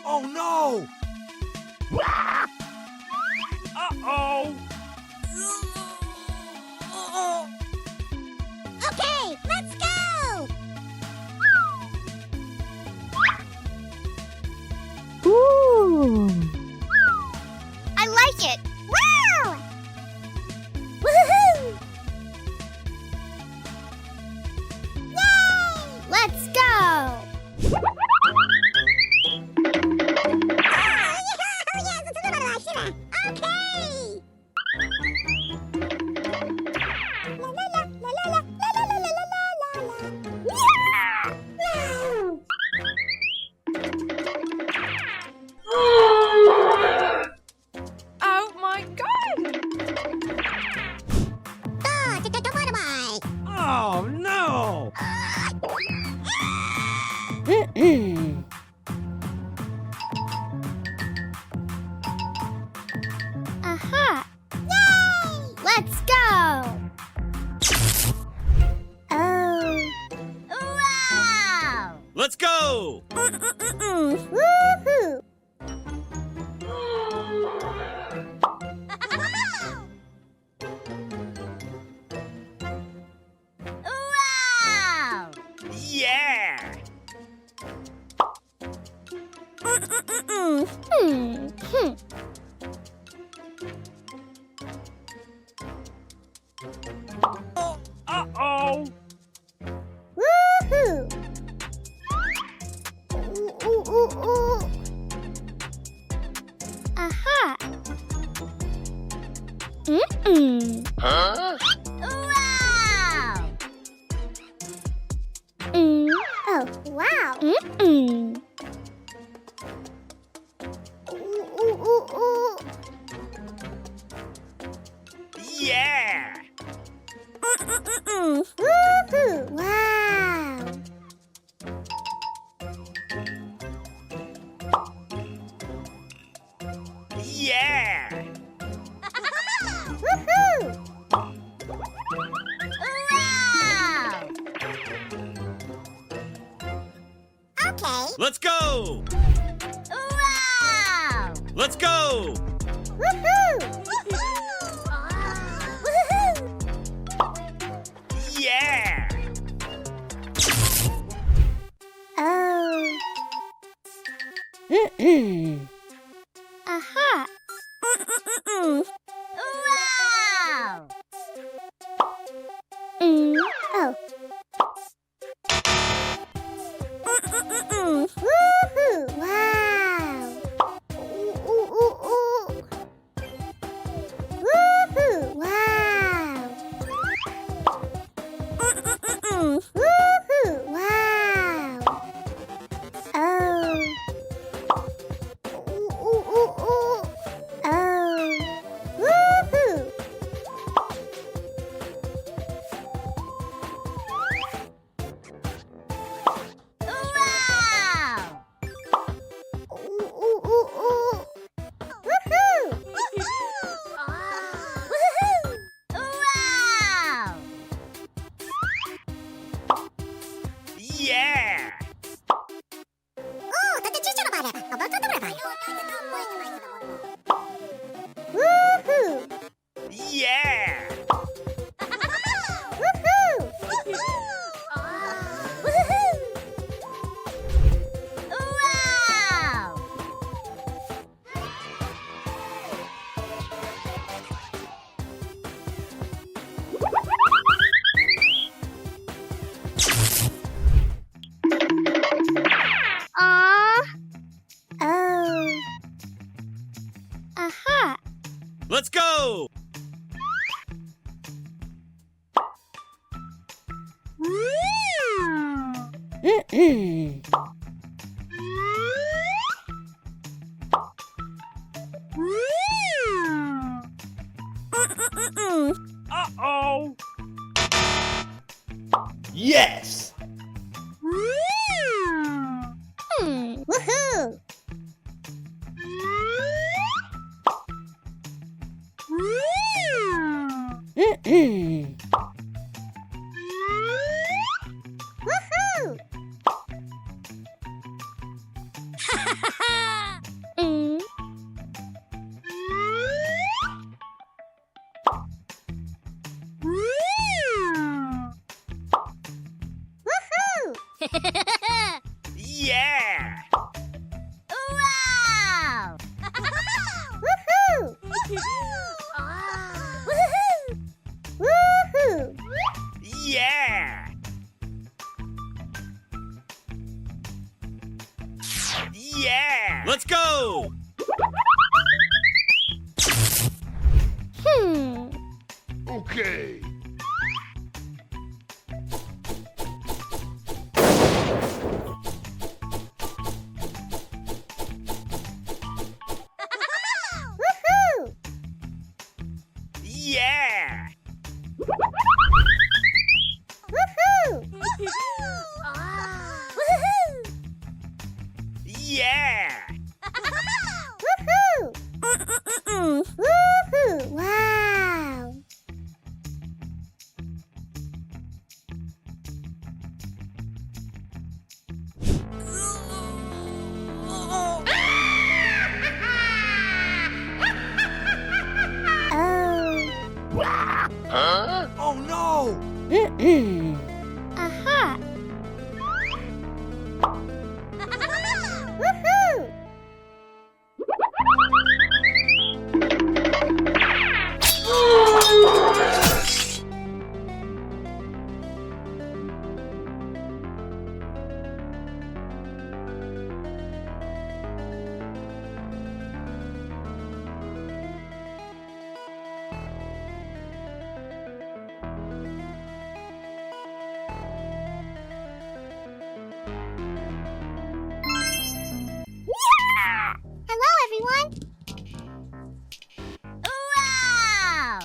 Oh no! Uh-oh! Okay, let's go! Ooh. I like it! Wow! Woohoo! Yay! Let's go! Okay! La la la la la la la la la la la la. Yeah! Oh my god! Oh no! Aha! Yay! Let's go! Oh! Wow! Let's go! Woohoo! Wow! Yeah! Uh-oh! Woohoo! Ooh, ooh, ooh, ooh. Aha! Huh? Wow! Oh, wow! Ooh, ooh, ooh, ooh. Yeah! Woohoo! Wow! Yeah! Woohoo! Wow! Okay. Let's go! Wow! Let's go! Woohoo! Woohoo! Yeah! Oh. Aha! Wow! Oh. Woohoo! Wow! Ooh, ooh, ooh, ooh. Woohoo! Wow! Woohoo! Wow! Oh. Ooh, ooh, ooh, ooh. Oh. Woohoo! Wow! Ooh, ooh, ooh, ooh. Woohoo! Woohoo! Wow! Yeah! Woohoo! Yeah! Woohoo! Woohoo! Wow! Aww. Oh. Aha. Let's go! Uh-oh! Yes! Woohoo! Yeah! Wow! Woohoo! Woohoo! Woohoo! Yeah! Yeah! Let's go! Okay. Woohoo! Yeah! Woohoo! Woohoo! Yeah! Woohoo! Woohoo! Wow! Oh. Oh no! Aha! Woohoo! Yeah! Hello, everyone! Wow!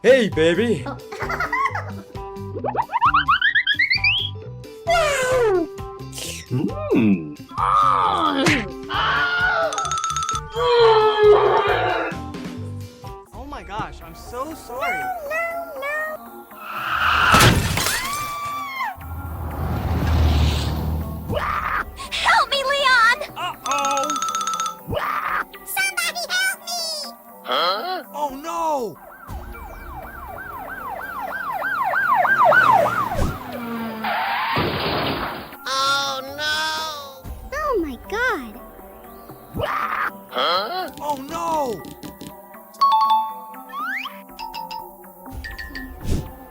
Hey, baby! Oh my gosh, I'm so sorry. Help me, Leon! Uh-oh! Somebody help me! Oh no! Oh my god! Oh no!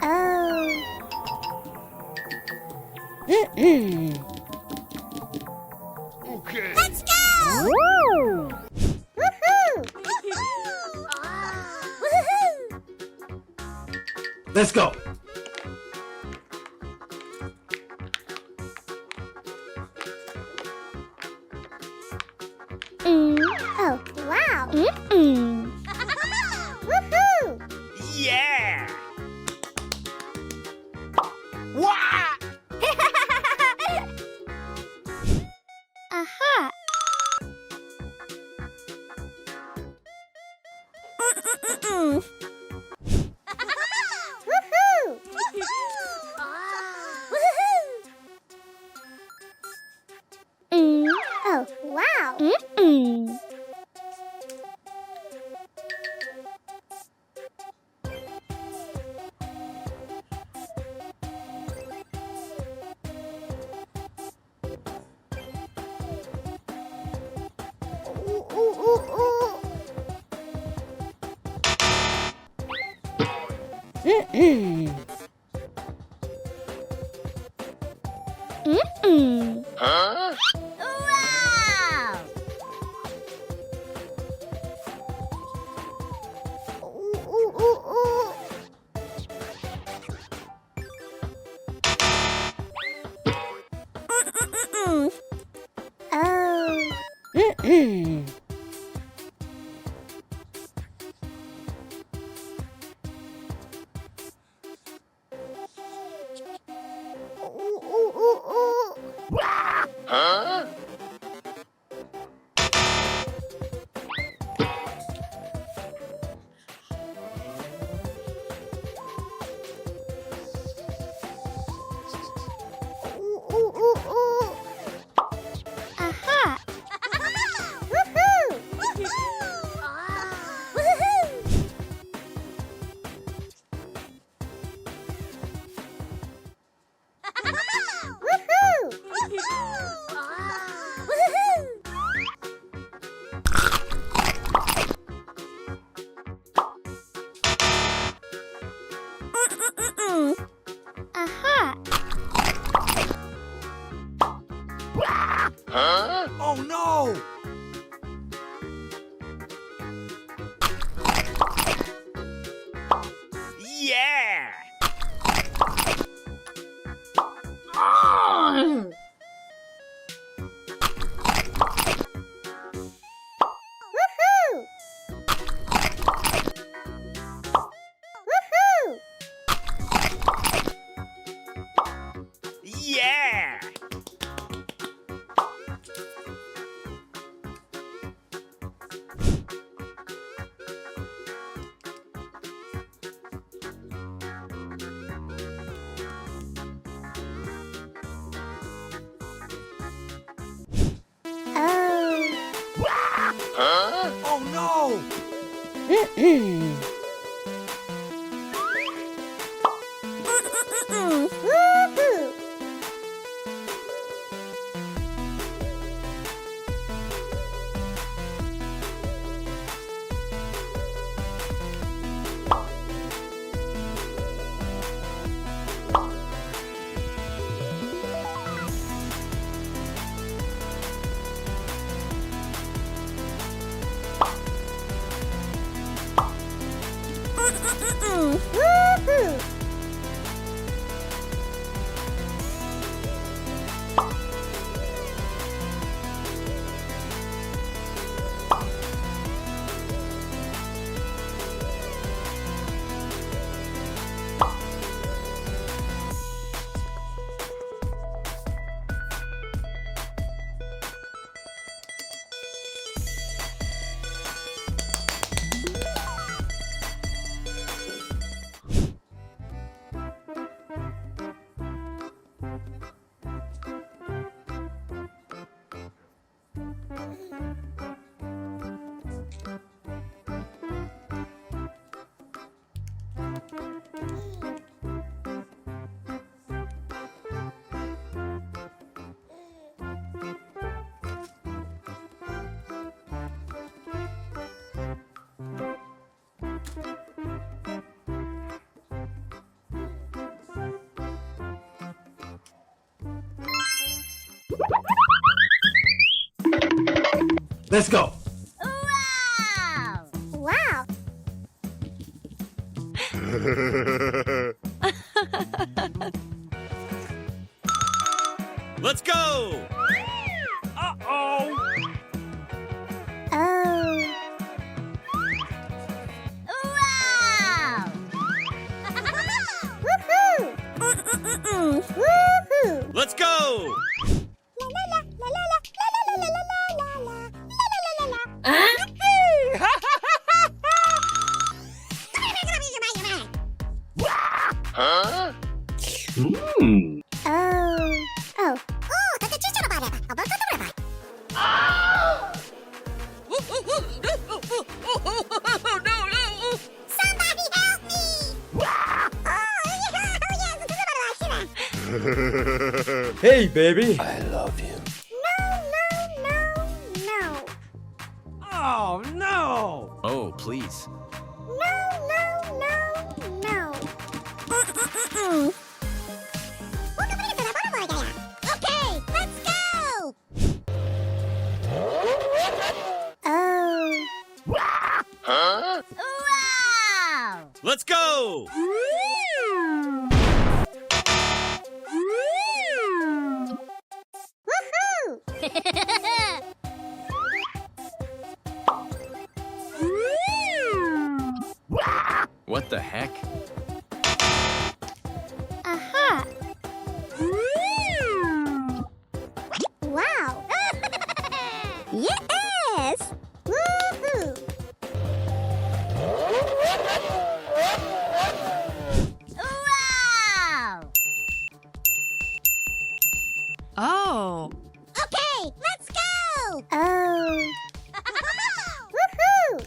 Oh. Okay. Let's go! Woo! Woohoo! Woohoo! Let's go! Oh, wow! Woohoo! Yeah! Wah! Aha! Woohoo! Woohoo! Oh, wow! Ooh, ooh, ooh, ooh. Wow! Ooh, ooh, ooh, ooh. Oh. Ooh, ooh, ooh, ooh. Oh no! Yeah! Woohoo! Woohoo! Yeah! Oh. Oh no! Woohoo! Woohoo! Let's go! Wow! Wow! Let's go! Uh-oh! Oh! Wow! Woohoo! Woohoo! Let's go! La la la la la la la la la la la la la la la. Huh? Hmm. Oh. Oh. 오, 다들 실제로 말해봐. 뭘 떠들어봐. Somebody help me! Hey, baby! I love you. No. Oh, no! Oh, please. No. Okay, let's go! Oh. Huh? Wow! Let's go! Woohoo! What the heck? Aha! Wow! Yes! Woohoo! Wow! Oh. Okay, let's go! Oh. Woohoo!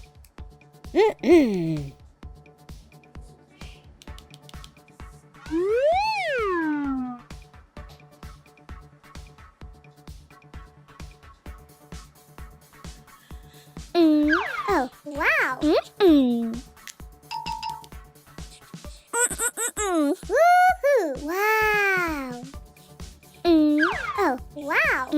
Oh, wow. Woohoo! Wow. Oh, wow.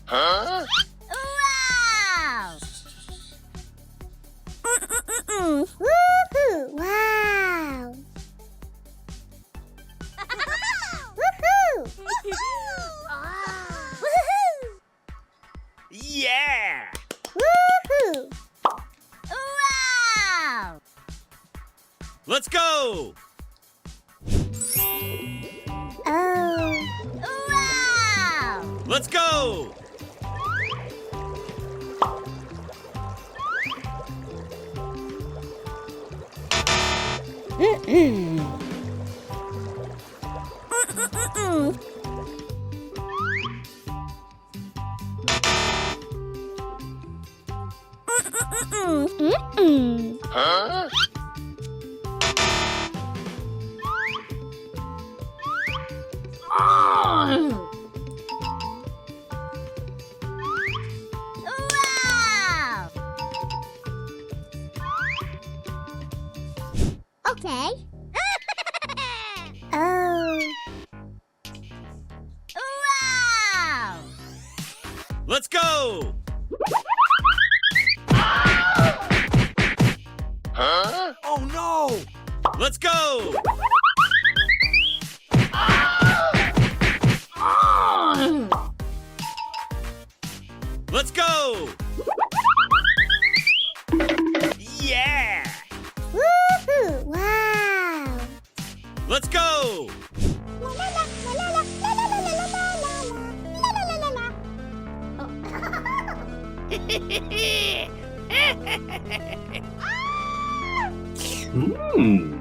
Huh? Wow! Woohoo! Wow! Woohoo! Woohoo! Yeah! Woohoo! Wow! Let's go! Oh! Wow! Let's go! Huh? Wow! Okay. Oh. Wow! Let's go! Huh? Oh no! Let's go! Let's go! Yeah! Woohoo! Wow! Let's go! La la la la la la la la la la la la la la la. Mmm.